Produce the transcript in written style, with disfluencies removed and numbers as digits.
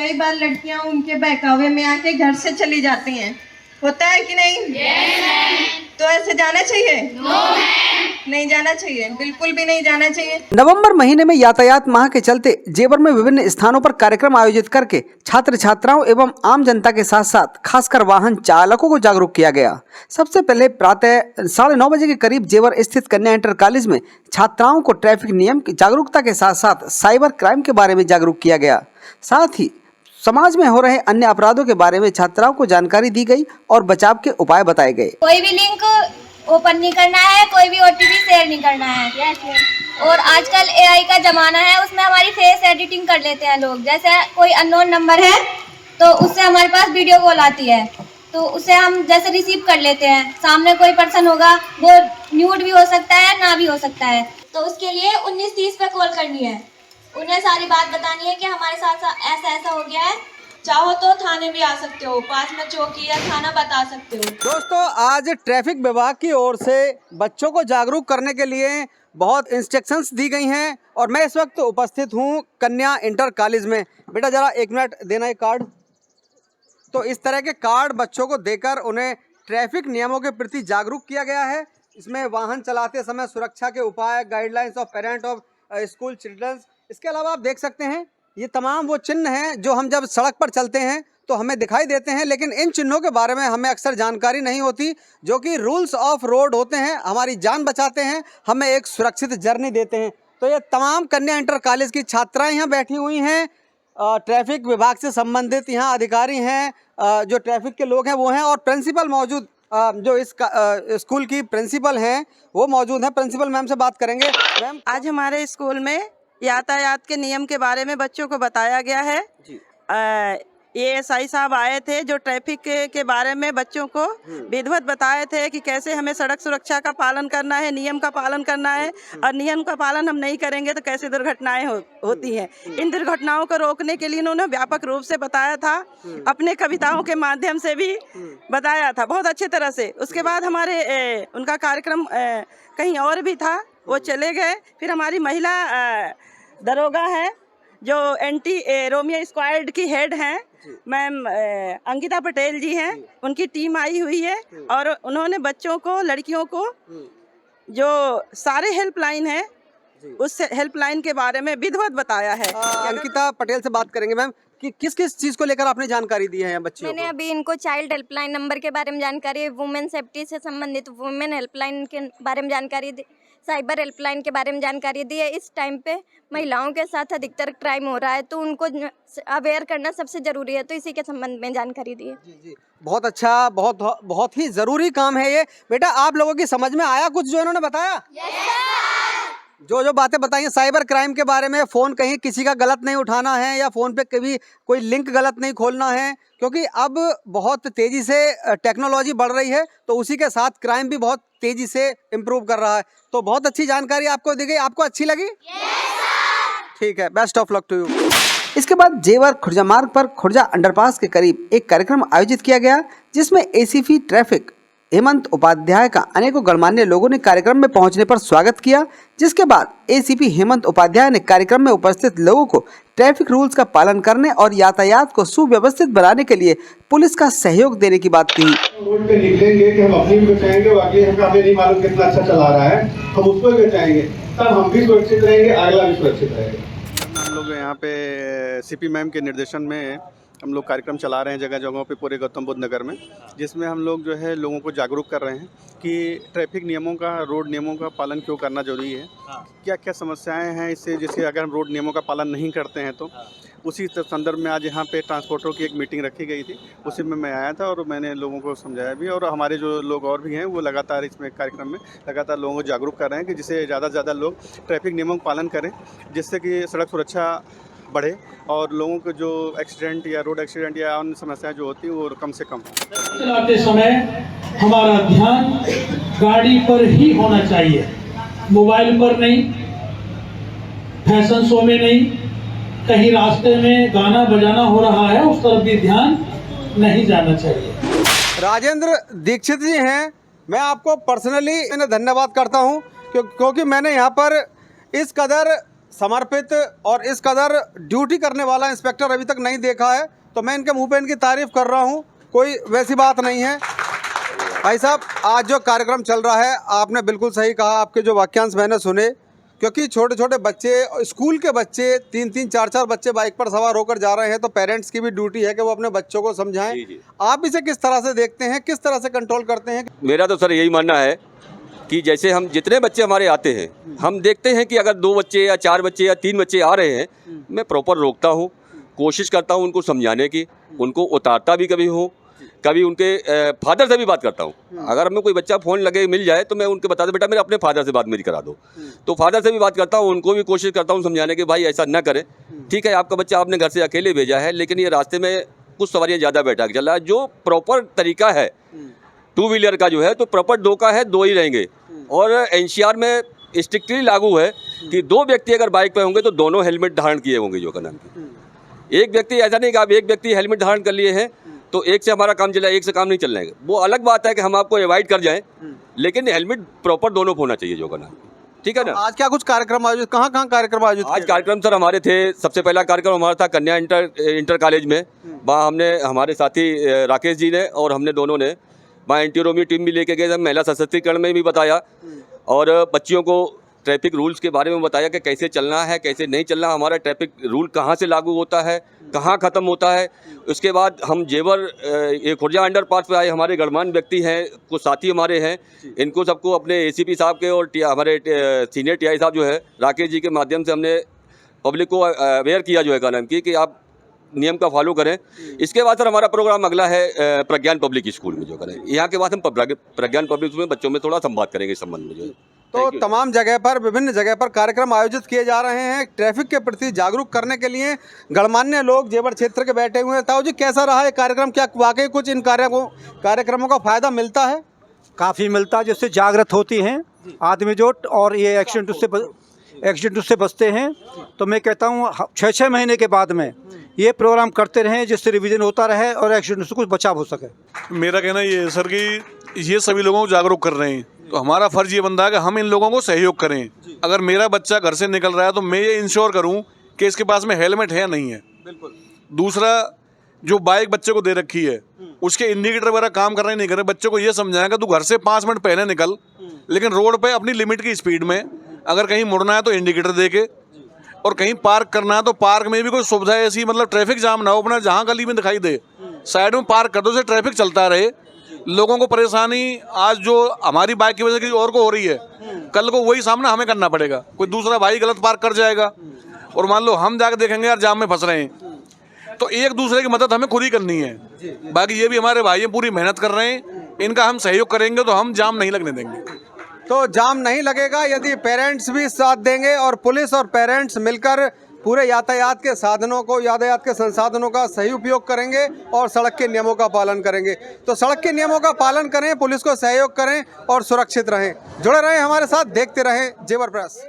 कई बार लड़कियां उनके बहकावे में आके घर से चली जाती हैं, होता है कि नहीं? तो ऐसे जाना चाहिए? नहीं जाना चाहिए, बिल्कुल भी नहीं जाना चाहिए। नवंबर महीने में यातायात माह के चलते जेवर में विभिन्न स्थानों पर कार्यक्रम आयोजित करके छात्र छात्राओं एवं आम जनता के साथ साथ खासकर वाहन चालकों को जागरूक किया गया। सबसे पहले प्रातः 9:30 बजे के करीब जेवर स्थित कन्या इंटर कॉलेज में छात्राओं को ट्रैफिक नियम की जागरूकता के साथ साथ साइबर क्राइम के बारे में जागरूक किया गया। साथ ही समाज में हो रहे अन्य अपराधों के बारे में छात्राओं को जानकारी दी गई और बचाव के उपाय बताए गए। कोई भी लिंक ओपन नहीं करना है, कोई भी OTP शेयर नहीं करना है। और आजकल AI का जमाना है, उसमें हमारी फेस एडिटिंग कर लेते हैं लोग। जैसे कोई अननोन नंबर है तो उससे हमारे पास वीडियो कॉल आती है, तो उसे हम जैसे रिसीव कर लेते हैं। सामने कोई पर्सन होगा, वो न्यूड भी हो सकता है, ना भी हो सकता है। तो उसके लिए 1930 पे कॉल करनी है, उन्हें सारी बात बतानी है कि हमारे साथ ऐसा ऐसा हो गया है। चाहो तो थाने भी आ सकते हो, पास में चौकी या थाना बता सकते हो। दोस्तों, आज ट्रैफिक विभाग की ओर से बच्चों को जागरूक करने के लिए बहुत इंस्ट्रक्शंस दी गई हैं और मैं इस वक्त उपस्थित हूं कन्या इंटर कॉलेज में। बेटा जरा 1 मिनट देना, एक कार्ड। तो इस तरह के कार्ड बच्चों को देकर उन्हें ट्रैफिक नियमों के प्रति जागरूक किया गया है। इसमें वाहन चलाते समय सुरक्षा के उपाय, guidelines of parent of school childrens. इसके अलावा आप देख सकते हैं ये तमाम वो चिन्ह हैं जो हम जब सड़क पर चलते हैं तो हमें दिखाई देते हैं, लेकिन इन चिन्हों के बारे में हमें अक्सर जानकारी नहीं होती, जो कि रूल्स ऑफ रोड होते हैं, हमारी जान बचाते हैं, हमें एक सुरक्षित जर्नी देते हैं। तो ये तमाम कन्या इंटर कॉलेज की छात्राएं यहाँ बैठी हुई हैं, ट्रैफिक विभाग से संबंधित यहाँ अधिकारी हैं, जो ट्रैफिक के लोग हैं वो हैं, और प्रिंसिपल मौजूद, जो इस स्कूल की प्रिंसिपल हैं वो मौजूद हैं। प्रिंसिपल मैम से बात करेंगे। मैम, आज हमारे स्कूल में यातायात के नियम के बारे में बच्चों को बताया गया है। ये SI साहब आए थे जो ट्रैफिक के बारे में बच्चों को विधिवत बताए थे कि कैसे हमें सड़क सुरक्षा का पालन करना है, नियम का पालन करना है, और नियम का पालन हम नहीं करेंगे तो कैसे दुर्घटनाएं होती हैं। इन दुर्घटनाओं को रोकने के लिए उन्होंने व्यापक रूप से बताया था, अपने कविताओं के माध्यम से भी बताया था बहुत अच्छे तरह से। उसके बाद हमारे उनका कार्यक्रम कहीं और भी था, वो चले गए। फिर हमारी महिला दरोगा है जो एंटी रोमियो स्क्वाड की हेड हैं, मैम अंकिता पटेल जी हैं, उनकी टीम आई हुई है और उन्होंने बच्चों को, लड़कियों को जो सारे हेल्पलाइन है उस हेल्पलाइन के बारे में विधिवत बताया है। अंकिता पटेल से बात करेंगे। मैम, कि किस किस चीज़ को लेकर आपने जानकारी दी है बच्चों को? मैंने अभी इनको चाइल्ड हेल्पलाइन नंबर के बारे में जानकारी, वुमेन सेफ्टी से संबंधित वुमेन हेल्पलाइन के बारे में जानकारी दी, साइबर हेल्पलाइन के बारे में जानकारी दी है। इस टाइम पे महिलाओं के साथ अधिकतर क्राइम हो रहा है, तो उनको अवेयर करना सबसे ज़रूरी है, तो इसी के संबंध में जानकारी दी है। जी, बहुत अच्छा, बहुत ही ज़रूरी काम है ये। बेटा, आप लोगों की समझ में आया कुछ जो इन्होंने बताया? जो बातें बताई हैं साइबर क्राइम के बारे में, फ़ोन कहीं किसी का गलत नहीं उठाना है या फ़ोन पे कभी कोई लिंक गलत नहीं खोलना है, क्योंकि अब बहुत तेज़ी से टेक्नोलॉजी बढ़ रही है, तो उसी के साथ क्राइम भी बहुत तेज़ी से इम्प्रूव कर रहा है। तो बहुत अच्छी जानकारी आपको दी गई, आपको अच्छी लगी? ठीक है, best of luck to you. इसके बाद जेवर खुर्जा मार्ग पर खुर्जा अंडरपास के करीब एक कार्यक्रम आयोजित किया गया, जिसमें ACP ट्रैफिक हेमंत उपाध्याय का अनेकों गणमान्य लोगों ने कार्यक्रम में पहुंचने पर स्वागत किया। जिसके बाद ACP हेमंत उपाध्याय ने कार्यक्रम में उपस्थित लोगों को ट्रैफिक रूल्स का पालन करने और यातायात को सुव्यवस्थित बनाने के लिए पुलिस का सहयोग देने की बात कही। रोड पे निकलेंगे कि हम अपनी भी बचाएंगे, बाकी हमें नहीं मालूम कितना अच्छा चला रहा है, हम उसको भी बचाएंगे, तब हम भी सुरक्षित रहेंगे, अगला भी सुरक्षित रहेगा। हम लोग यहाँ पे CP मैम के निर्देशन में हम लोग कार्यक्रम चला रहे हैं जगह जगहों पे पूरे गौतम बुद्ध नगर में, जिसमें हम लोग जो है लोगों को जागरूक कर रहे हैं कि ट्रैफिक नियमों का, रोड नियमों का पालन क्यों करना जरूरी है, क्या क्या समस्याएं हैं इससे, जैसे अगर हम रोड नियमों का पालन नहीं करते हैं तो। उसी संदर्भ में आज यहाँ पे ट्रांसपोर्टरों की एक मीटिंग रखी गई थी, उसी में मैं आया था और मैंने लोगों को समझाया भी, और हमारे जो लोग और भी हैं वो लगातार इसमें कार्यक्रम में लगातार लोगों को जागरूक कर रहे हैं कि जिससे ज़्यादा से ज़्यादा लोग ट्रैफिक नियमों का पालन करें, जिससे कि सड़क सुरक्षा बढ़े और लोगों को जो एक्सीडेंट या रोड एक्सीडेंट या अन्य समस्याएं जो होती हैं वो कम से कम हो। चलाते समय हमारा ध्यान गाड़ी पर ही होना चाहिए, मोबाइल पर नहीं, फैशन शो में नहीं, कहीं रास्ते में गाना बजाना हो रहा है उस तरफ भी ध्यान नहीं जाना चाहिए। राजेंद्र दीक्षित जी हैं, मैं आपको पर्सनली इन्हें धन्यवाद करता हूं क्योंकि मैंने यहाँ पर इस कदर समर्पित और इस कदर ड्यूटी करने वाला इंस्पेक्टर अभी तक नहीं देखा है, तो मैं इनके मुंह पे इनकी तारीफ कर रहा हूँ, कोई वैसी बात नहीं है। भाई साहब, आज जो कार्यक्रम चल रहा है, आपने बिल्कुल सही कहा, आपके जो वाक्यांश मैंने सुने, क्योंकि छोटे छोटे बच्चे, स्कूल के बच्चे 3-3, 4-4 बच्चे बाइक पर सवार होकर जा रहे हैं, तो पेरेंट्स की भी ड्यूटी है कि वो अपने बच्चों को समझाएं। आप इसे किस तरह से देखते हैं, किस तरह से कंट्रोल करते हैं? मेरा तो सर यही मानना है कि जैसे हम जितने बच्चे हमारे आते हैं, हम देखते हैं कि अगर 2 बच्चे या 4 बच्चे या 3 बच्चे आ रहे हैं, मैं प्रॉपर रोकता हूँ, कोशिश करता हूँ उनको समझाने की, उनको उतारता भी कभी हूँ, कभी उनके फादर से भी बात करता हूँ। अगर हमें कोई बच्चा फ़ोन लगे मिल जाए तो मैं उनको बता दूँ, बेटा मेरे अपने फादर से बात मेरी करा दो, तो फादर से भी बात करता हूँ, उनको भी कोशिश करता हूँ समझाने की, भाई ऐसा ना करें। ठीक है, आपका बच्चा आपने घर से अकेले भेजा है, लेकिन ये रास्ते में कुछ सवारियाँ ज़्यादा बैठा के चल रहा है। जो प्रॉपर तरीका है 2 व्हीलर का जो है, तो प्रॉपर 2 का है, 2 ही रहेंगे। और एनसीआर में स्ट्रिक्टली लागू है कि 2 व्यक्ति अगर बाइक पे होंगे तो दोनों हेलमेट धारण किए होंगे। जो का नाम की एक व्यक्ति, ऐसा नहीं कि आप एक व्यक्ति हेलमेट धारण कर लिए हैं तो एक से हमारा काम चला, एक से काम नहीं चलना है। वो अलग बात है कि हम आपको अवॉइड कर जाएं, लेकिन हेलमेट प्रॉपर दोनों होना चाहिए। जो का नाम, ठीक है ना। आज क्या कुछ कार्यक्रम आयोजित, कहाँ कार्यक्रम आयोजित? आज कार्यक्रम सर हमारे थे, सबसे पहला कार्यक्रम हमारा था कन्या इंटर कॉलेज में। वहाँ हमने, हमारे साथी राकेश जी ने और हमने दोनों ने वहाँ एंटी रोमियो टीम भी लेके गए, महिला सशक्तिकरण में भी बताया और बच्चियों को ट्रैफिक रूल्स के बारे में बताया कि कैसे चलना है, कैसे नहीं चलना, हमारा ट्रैफिक रूल कहाँ से लागू होता है, कहाँ ख़त्म होता है। उसके बाद हम जेवर ये खुर्जा अंडरपास पे आए, हमारे गणमान्य व्यक्ति हैं, कुछ साथी हमारे हैं, इनको सबको अपने एसीपी साहब के और हमारे सीनियर टीआई साहब जो है राकेश जी के माध्यम से हमने पब्लिक को अवेयर किया जो है का नाम कि आप नियम का फॉलो करें। इसके बाद सर हमारा प्रोग्राम अगला है प्रज्ञान पब्लिक स्कूल में जो करें। यहाँ के बाद हम प्रज्ञान पब्लिक स्कूल में बच्चों में थोड़ा संवाद करेंगे इस संबंध में जो है। तो तमाम जगह पर, विभिन्न जगह पर कार्यक्रम आयोजित किए जा रहे हैं ट्रैफिक के प्रति जागरूक करने के लिए। गणमान्य लोग जेवर क्षेत्र के बैठे हुए हैं। ताऊ जी, कैसा रहा ये कार्यक्रम? क्या वाकई कुछ इन कार्यक्रमों का फायदा मिलता है? काफ़ी मिलता है, जिससे जागृत होती हैं आदमी जो, और ये एक्सीडेंट उससे बचते हैं। तो मैं कहता हूँ 6-6 महीने के बाद में ये प्रोग्राम करते रहें, जिससे रिवीजन होता रहे और एक्सीडेंट से कुछ बचाव हो सके। मेरा कहना ये है सर कि ये सभी लोगों को जागरूक कर रहे हैं, तो हमारा फर्ज ये बनता है कि हम इन लोगों को सहयोग करें। अगर मेरा बच्चा घर से निकल रहा है तो मैं ये इंश्योर करूं कि इसके पास में हेलमेट है या नहीं है। दूसरा, जो बाइक बच्चे को दे रखी है उसके इंडिकेटर वगैरह काम कर रहे नहीं कर रहे, बच्चे को ये समझाएगा तू घर से 5 मिनट पहले निकल, लेकिन रोड पे अपनी लिमिट की स्पीड में, अगर कहीं मुड़ना है तो इंडिकेटर दे के, और कहीं पार्क करना है तो पार्क में भी कोई सुविधा ऐसी, मतलब ट्रैफिक जाम ना हो, अपना जहाँ गली में दिखाई दे साइड में पार्क कर दो, से ट्रैफिक चलता रहे। लोगों को परेशानी आज जो हमारी बाइक की वजह से किसी और को हो रही है, कल को वही सामना हमें करना पड़ेगा। कोई दूसरा भाई गलत पार्क कर जाएगा और मान लो हम जाकर देखेंगे यार जाम में फंस रहे हैं, तो एक दूसरे की मदद हमें खुद ही करनी है। बाकी ये भी हमारे भाई हैं, पूरी मेहनत कर रहे हैं, इनका हम सहयोग करेंगे तो हम जाम नहीं लगने देंगे। तो जाम नहीं लगेगा यदि पेरेंट्स भी साथ देंगे और पुलिस और पेरेंट्स मिलकर पूरे यातायात के साधनों को, यातायात के संसाधनों का सही उपयोग करेंगे और सड़क के नियमों का पालन करेंगे। तो सड़क के नियमों का पालन करें, पुलिस को सहयोग करें और सुरक्षित रहें। जुड़े रहें हमारे साथ, देखते रहें जेवर प्रेस।